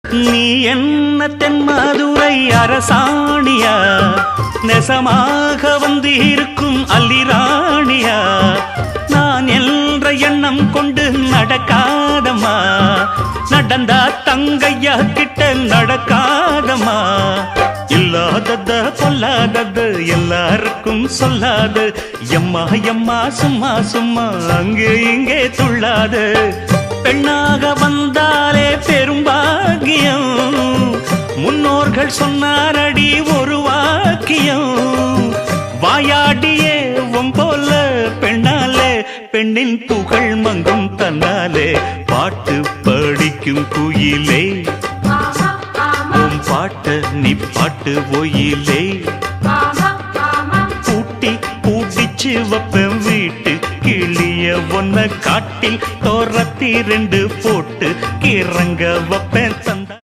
நீ என்ன தென்மதுரை அரசாணியா, நெசமாக வந்து இருக்கும் அல்லிராணியா, நான் என்ற எண்ணம் கொண்டு நடக்காதம்மா, நடந்தா தங்கையா கிட்ட நடக்காதம்மா, இல்லாதத பொல்லாதது எல்லாருக்கும் சொல்லாது, எம்மா எம்மா சும்மா சும்மா அங்கே இங்கே துள்ளாது, பெண்ணாக வந்தாலே பெரும்பாகியம், முன்னோர்கள் சொன்னாரடி ஒரு வாக்கியம், வாயாடியே போல பெண்ணாலே பெண்ணின் புகழ் மங்கும் தன்னாலே, பாட்டு படிக்கும் குயிலே உன் பாட்ட நீ பாட்டு ஒயிலே, பூட்டி பூட்டிச்சு வப்பேன் வீட்டு கிளிய ஒன்ன காட்டில் தோரத்தி 2 போட்டு கிறங்க வப்பேன் தந்த